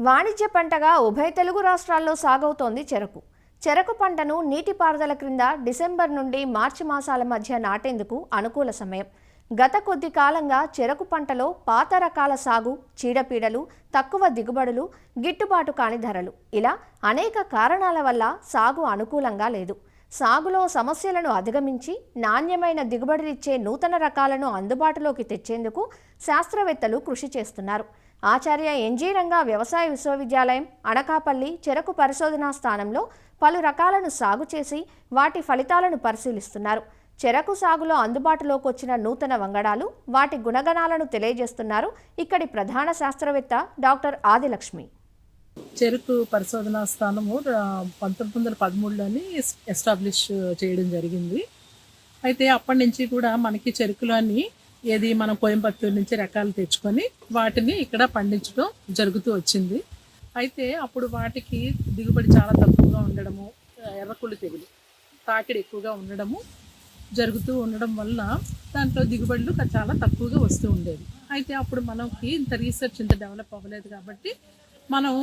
వాణిజ్య పంటగా ఉభయ తెలుగు రాష్ట్రాల్లో సాగవుతోంది చెరకు. చెరకు పంటను నీటిపారుదల క్రింద డిసెంబర్ నుండి మార్చి మాసాల మధ్య నాటేందుకు అనుకూల సమయం. గత కొద్ది కాలంగా చెరకు పంటలో పాత రకాల సాగు, చీడపీడలు, తక్కువ దిగుబడులు, గిట్టుబాటు కాని ధరలు ఇలా అనేక కారణాల వల్ల సాగు అనుకూలంగా లేదు. సాగులో సమస్యలను అధిగమించి నాణ్యమైన దిగుబడినిచ్చే నూతన రకాలను అందుబాటులోకి తెచ్చేందుకు శాస్త్రవేత్తలు కృషి చేస్తున్నారు. ఆచార్య ఎన్జీ రంగా వ్యవసాయ విశ్వవిద్యాలయం అనకాపల్లి చెరకు పరిశోధనా స్థానంలో పలు రకాలను సాగు చేసి వాటి ఫలితాలను పరిశీలిస్తున్నారు. చెరకు సాగులో అందుబాటులోకి వచ్చిన నూతన వంగడాలు, వాటి గుణగణాలను తెలియజేస్తున్నారు ఇక్కడి ప్రధాన శాస్త్రవేత్త డాక్టర్ ఆదిలక్ష్మి. చెరకు పరిశోధనా స్థానము 1913లోని ఎస్టాబ్లిష్ చేయడం జరిగింది. అయితే అప్పటి నుంచి కూడా మనకి చెరుకులోని మనం కోయంబత్తూరు నుంచి రకాలు తెచ్చుకొని వాటిని ఇక్కడ పండించడం జరుగుతూ వచ్చింది. అయితే అప్పుడు వాటికి దిగుబడి చాలా తక్కువగా ఉండడము, ఎర్రకుళ్ళు తెగులు తాకిడి ఎక్కువగా ఉండడము జరుగుతూ ఉండడం వల్ల దాంట్లో దిగుబడులు చాలా తక్కువగా వస్తూ ఉండేది. అయితే అప్పుడు మనకి ఇంత రీసెర్చ్ ఇంత డెవలప్ అవ్వలేదు కాబట్టి మనం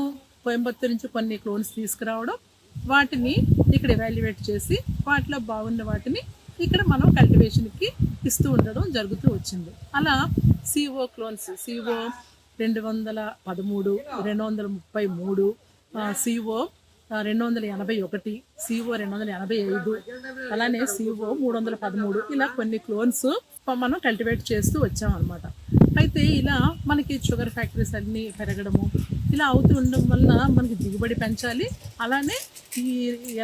కోయంబత్తూరు నుంచి కొన్ని క్లోన్స్ తీసుకురావడం, వాటిని ఇక్కడ ఎవాల్యుయేట్ చేసి వాటిలో బాగున్న వాటిని ఇక్కడ మనం కల్టివేషన్కి ఇస్తూ ఉండడం జరుగుతూ వచ్చింది. అలా CO clones, CO 213, 233, CO 281, CO 285, అలానే సిఓ 313 ఇలా కొన్ని క్లోన్స్ మనం కల్టివేట్ చేస్తూ వచ్చాం అనమాట. అయితే ఇలా మనకి షుగర్ ఫ్యాక్టరీస్ అన్నీ పెరగడము ఇలా అవుతూ ఉండడం వల్ల మనకి దిగుబడి పెంచాలి. అలానే ఈ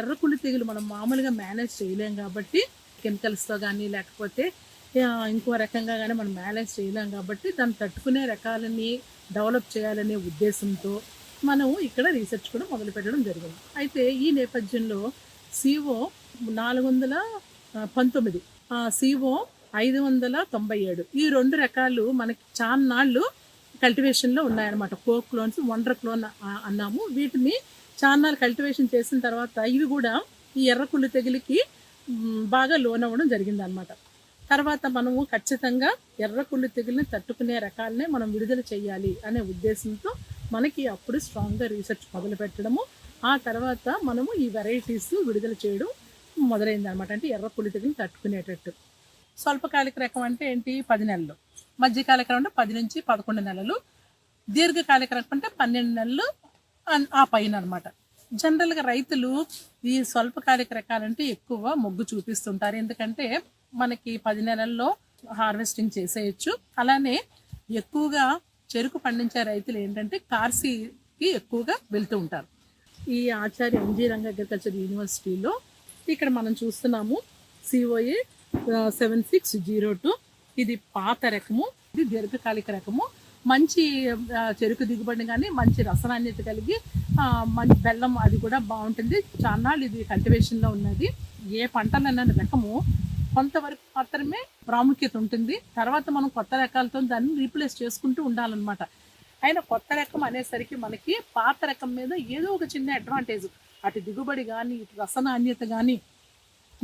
ఎర్రకుళ్ళు తెగులు మనం మామూలుగా మేనేజ్ చేయలేం కాబట్టి కెమికల్స్తో కానీ లేకపోతే ఇంకో రకంగా కానీ మనం మేనేజ్ చేయలేం కాబట్టి దాన్ని తట్టుకునే రకాలని డెవలప్ చేయాలనే ఉద్దేశంతో మనం ఇక్కడ రీసెర్చ్ కూడా మొదలు పెట్టడం జరిగింది. అయితే ఈ నేపథ్యంలో సిఓ 419, సిఓ 597 ఈ 2 రకాలు మనకి చాలా నాళ్ళు కల్టివేషన్లో ఉన్నాయన్నమాట. కోక్ క్లోన్స్, వండర్ క్లోన్ అన్నాము. వీటిని చాలా నాళ్ళు కల్టివేషన్ చేసిన తర్వాత ఇవి కూడా ఈ ఎర్రకుళ్ళు తెగులుకి బాగా లోనవ్వడం జరిగింది అనమాట. తర్వాత మనము ఖచ్చితంగా ఎర్రకుళ్ళు తెగుల్ని తట్టుకునే రకాలనే మనం విడుదల చేయాలి అనే ఉద్దేశంతో మనకి అప్పుడు స్ట్రాంగ్గా రీసెర్చ్ మొదలు పెట్టడము, ఆ తర్వాత మనము ఈ వెరైటీస్ విడుదల చేయడం మొదలైంది అనమాట. అంటే ఎర్రకుళ్ళు తెగుల్ని తట్టుకునేటట్టు. స్వల్పకాలిక రకం అంటే ఏంటి? 10 నెలలు, మధ్యకాలిక రకం అంటే 10 నుంచి 11 నెలలు, దీర్ఘకాలిక రకం అంటే 12 నెలలు ఆ పైన అనమాట. జనరల్గా రైతులు ఈ స్వల్పకాలిక రకాలంటే ఎక్కువ మొగ్గు చూపిస్తుంటారు. ఎందుకంటే మనకి 10 నెలల్లో హార్వెస్టింగ్ చేసేయచ్చు. అలానే ఎక్కువగా చెరుకు పండించే రైతులు ఏంటంటే కార్సీకి ఎక్కువగా వెళ్తూ ఉంటారు. ఈ ఆచార్య ఎన్జీ రంగా అగ్రికల్చర్ యూనివర్సిటీలో ఇక్కడ మనం చూస్తున్నాము సిఓఏ 7602. ఇది పాత రకము, ఇది దీర్ఘకాలిక రకము. మంచి చెరుకు దిగుబడి కానీ మంచి రసనాణ్యత కలిగి మంచి బెల్లం అది కూడా బాగుంటుంది. చాన్నాళ్ళు ఇది కల్టివేషన్లో ఉన్నది. ఏ పంటలన్న రకము కొంతవరకు మాత్రమే ప్రాముఖ్యత ఉంటుంది. తర్వాత మనం కొత్త రకాలతో దాన్ని రీప్లేస్ చేసుకుంటూ ఉండాలన్నమాట. అయినా కొత్త రకం అనేసరికి మనకి పాత రకం మీద ఏదో ఒక చిన్న అడ్వాంటేజ్, అటు దిగుబడి కానీ ఇటు రసనాణ్యత కానీ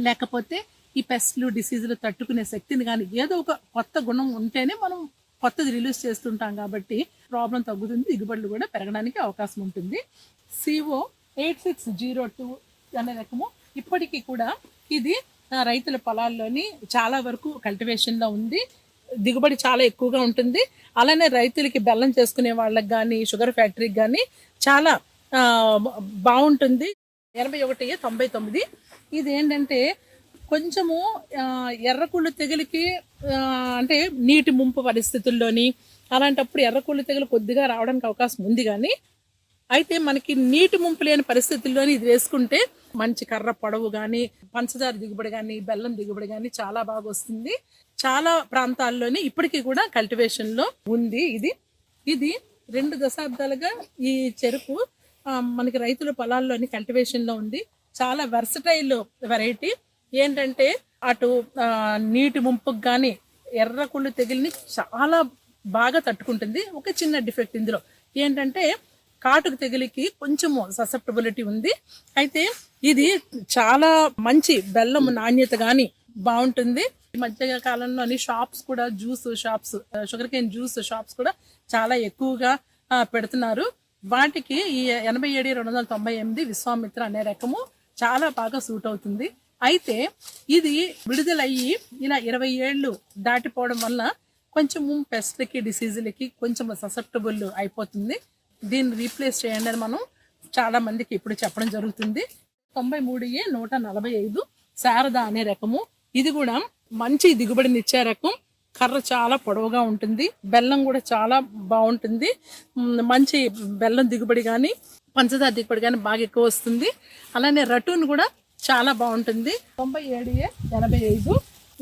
లేకపోతే ఈ పెస్ట్లు డిసీజులు తట్టుకునే శక్తిని కానీ ఏదో ఒక కొత్త గుణం ఉంటేనే మనం కొత్తది రిలీజ్ చేస్తుంటాం కాబట్టి ప్రాబ్లం తగ్గుతుంది, దిగుబడులు కూడా పెరగడానికి అవకాశం ఉంటుంది. సిఓ 8602 అనే రకము ఇప్పటికీ కూడా ఇది రైతుల పొలాల్లోని చాలా వరకు కల్టివేషన్లో ఉంది. దిగుబడి చాలా ఎక్కువగా ఉంటుంది. అలానే రైతులకి బెల్లం చేసుకునే వాళ్ళకి కానీ షుగర్ ఫ్యాక్టరీకి కానీ చాలా బాగుంటుంది. 8199 ఇది ఏంటంటే కొంచెము ఎర్రకుళ్ళు తెగులుకి అంటే నీటి ముంపు పరిస్థితుల్లోని అలాంటప్పుడు ఎర్రకుళ్ళు తెగులు కొద్దిగా రావడానికి అవకాశం ఉంది. కానీ అయితే మనకి నీటి ముంపు లేని పరిస్థితుల్లోని ఇది వేసుకుంటే మంచి కర్ర పొడవు కానీ పంచదార దిగుబడి కానీ బెల్లం దిగుబడి కానీ చాలా బాగా వస్తుంది. చాలా ప్రాంతాల్లోని ఇప్పటికీ కూడా కల్టివేషన్లో ఉంది. ఇది 2 దశాబ్దాలుగా ఈ చెరుకు మనకి రైతుల పొలాల్లోని కల్టివేషన్లో ఉంది. చాలా వెర్సటైల్ వెరైటీ. ఏంటంటే అటు నీటి ముంపుకు కానీ ఎర్రకుళ్ళు తెగుల్ని చాలా బాగా తట్టుకుంటుంది. ఒక చిన్న డిఫెక్ట్ ఇందులో ఏంటంటే కాటుకు తెగులికి కొంచెము ససెప్టబిలిటీ ఉంది. అయితే ఇది చాలా మంచి బెల్లం నాణ్యత కానీ బాగుంటుంది. ఈ మధ్య కాలంలోని షాప్స్ కూడా juice shops, sugar cane juice shops కూడా చాలా ఎక్కువగా పెడుతున్నారు. వాటికి ఈ 87-298 విశ్వామిత్ర అనే రకము చాలా బాగా సూట్ అవుతుంది. అయితే ఇది విడుదలయ్యి ఇలా 20 ఏళ్ళు దాటిపోవడం వల్ల కొంచెము పెస్ట్లకి డిసీజులకి కొంచెం ససెప్టబుల్ అయిపోతుంది. దీన్ని రీప్లేస్ చేయండి అని మనం చాలా మందికి ఇప్పుడు చెప్పడం జరుగుతుంది. 93-145 శారద అనే రకము. ఇది కూడా మంచి దిగుబడినిచ్చే రకం. కర్ర చాలా పొడవుగా ఉంటుంది, బెల్లం కూడా చాలా బాగుంటుంది. మంచి బెల్లం దిగుబడి కానీ పంచదార దిగుబడి కానీ బాగా ఎక్కువ వస్తుంది. అలానే రటూన్ కూడా చాలా బాగుంటుంది. 97-85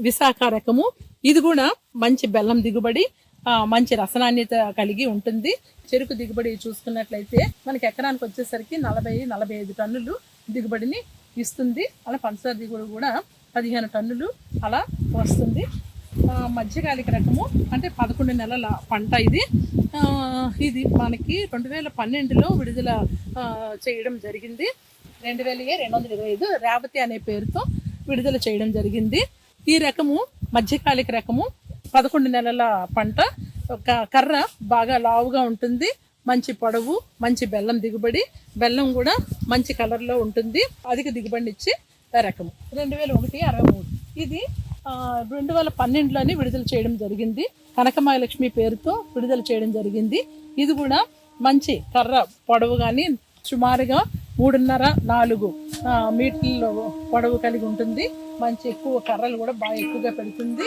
విశాఖ రకము. ఇది కూడా మంచి బెల్లం దిగుబడి, మంచి రసనాన్యత కలిగి ఉంటుంది. చెరుకు దిగుబడి చూసుకున్నట్లయితే మనకి ఎకరానికి వచ్చేసరికి 40-45 టన్నులు దిగుబడిని ఇస్తుంది. అలా పంచదార దిగుబడి కూడా 15 టన్నులు అలా వస్తుంది. మధ్యకాలిక రకము అంటే 11 నెలల పంట ఇది. ఇది మనకి 2012లో విడుదల చేయడం జరిగింది. 2000-225 రేవతి అనే పేరుతో విడుదల చేయడం జరిగింది. ఈ రకము మధ్యకాలిక రకము, 11 నెలల పంట. కర్ర బాగా లావుగా ఉంటుంది, మంచి పొడవు, మంచి బెల్లం దిగుబడి, బెల్లం కూడా మంచి కలర్లో ఉంటుంది. అధిక దిగుబడిని ఇచ్చే రకము. 2001-63 ఇది 2012లోనే విడుదల చేయడం జరిగింది. కనకమహాలక్ష్మి పేరుతో విడుదల చేయడం జరిగింది. ఇది కూడా మంచి కర్ర పొడవు కానీ సుమారుగా 3.5-4 మీటర్ల పొడవు కలిగి ఉంటుంది. మంచి ఎక్కువ కర్రలు కూడా బాగా ఎక్కువగా పెడుతుంది.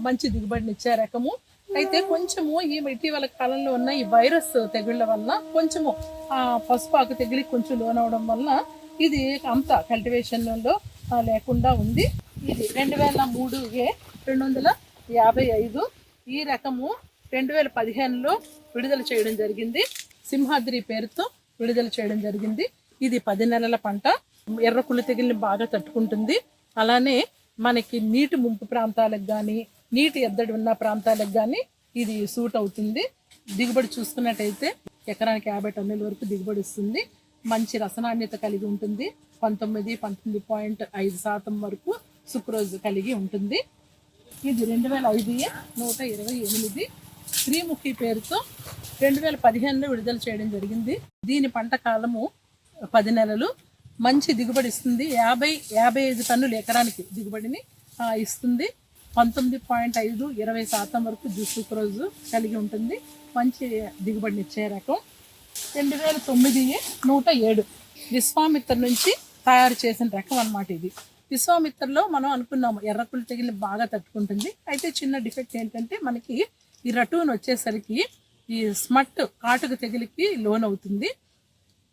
మంచి దిగుబడిని ఇచ్చే రకము. అయితే కొంచెము ఈ ఇటీవల కాలంలో ఉన్న ఈ వైరస్ తెగుళ్ళ వల్ల కొంచెము పసుపాకు తెగిలి కొంచెం లోనవడం వల్ల ఇది అంత కల్టివేషన్లో లేకుండా ఉంది. ఇది 2003-255 ఈ రకము 2015లో విడుదల చేయడం జరిగింది. సింహాద్రి పేరుతో విడుదల చేయడం జరిగింది. ఇది 10 నెలల పంట. ఎర్రకుళ్ళు తెగిలిని బాగా తట్టుకుంటుంది. అలానే మనకి నీటి ముంపు ప్రాంతాలకు కానీ నీటి ఎద్దడి ఉన్న ప్రాంతాలకు కానీ ఇది సూట్ అవుతుంది. దిగుబడి చూసుకున్నట్టయితే ఎకరానికి 50 టన్నుల వరకు దిగుబడి ఇస్తుంది. మంచి రసనాన్యత కలిగి ఉంటుంది. 19.5% వరకు సుక్రోజ్ కలిగి ఉంటుంది. ఇది 2005-128 శ్రీముఖి పేరుతో 2015లో విడుదల చేయడం జరిగింది. దీని పంట కాలము 10 నెలలు. మంచి దిగుబడి ఇస్తుంది. 50-55 టన్నులు ఎకరానికి దిగుబడిని ఇస్తుంది. 19.5-20% వరకు సుక్రోజ్ కలిగి ఉంటుంది. మంచి దిగుబడిని ఇచ్చే రకం. 2009-107 విశ్వామిత్ర నుంచి తయారు చేసిన రకం అన్నమాట ఇది. విశ్వామిత్రలో మనం అనుకున్నాము ఎర్రకుళ్ళు తెగిలి బాగా తట్టుకుంటుంది. అయితే చిన్న డిఫెక్ట్ ఏంటంటే మనకి ఈ రటూన్ వచ్చేసరికి ఈ స్మట్ కాటుక తెగిలికి లోన్ అవుతుంది.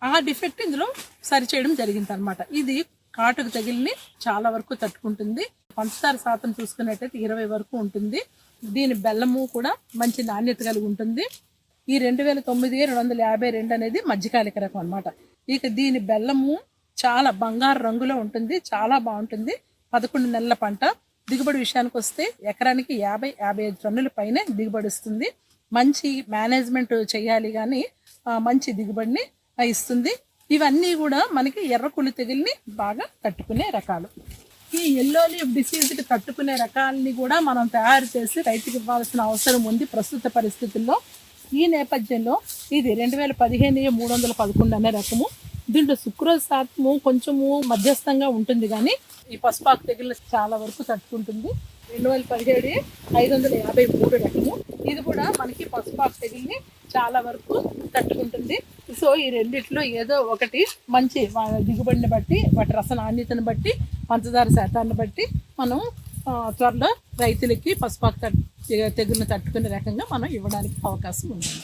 ఆ డిఫెక్ట్ ఇందులో సరిచేయడం జరిగింది అనమాట. ఇది కాటుక తెగిలిని చాలా వరకు తట్టుకుంటుంది. పంచదార శాతం చూసుకున్నట్టయితే 20 వరకు ఉంటుంది. దీని బెల్లము కూడా మంచి నాణ్యత కలిగి ఉంటుంది. ఈ 2009-252 అనేది మధ్యకాలిక రకం అనమాట. ఇక దీని బెల్లము చాలా బంగారు రంగులో ఉంటుంది, చాలా బాగుంటుంది. 11 నెలల పంట. దిగుబడి విషయానికి వస్తే ఎకరానికి 50-55 టన్నుల పైనే దిగుబడి ఇస్తుంది. మంచి మేనేజ్మెంట్ చేయాలి కానీ మంచి దిగుబడిని ఇస్తుంది. ఇవన్నీ కూడా మనకి ఎర్రకుళ్ళు తెగుల్ని బాగా తట్టుకునే రకాలు. ఈ ఎల్లో లీఫ్ డిసీజ్కి తట్టుకునే రకాలని కూడా మనం తయారు చేసి రైతుకి ఇవ్వాల్సిన అవసరం ఉంది ప్రస్తుత పరిస్థితుల్లో. ఈ నేపథ్యంలో ఇది 2015-311 అనే రకము. దీంట్లో సుక్రోజ్ శాతము కొంచెము మధ్యస్థంగా ఉంటుంది కానీ ఈ పసుపాకు తెగులు చాలా వరకు తట్టుకుంటుంది. 2017-553 రకము. ఇది కూడా మనకి పసుపాకు తెగుల్ని చాలా వరకు తట్టుకుంటుంది. సో ఈ రెండిట్లో ఏదో ఒకటి మంచి దిగుబడిని బట్టి, వాటి రస నాణ్యతను బట్టి, పంచదార శాతాన్ని బట్టి మనం త్వరలో రైతులకి పసుపాకు తెగులను తట్టుకునే రకంగా మనం ఇవ్వడానికి అవకాశం ఉంటుంది.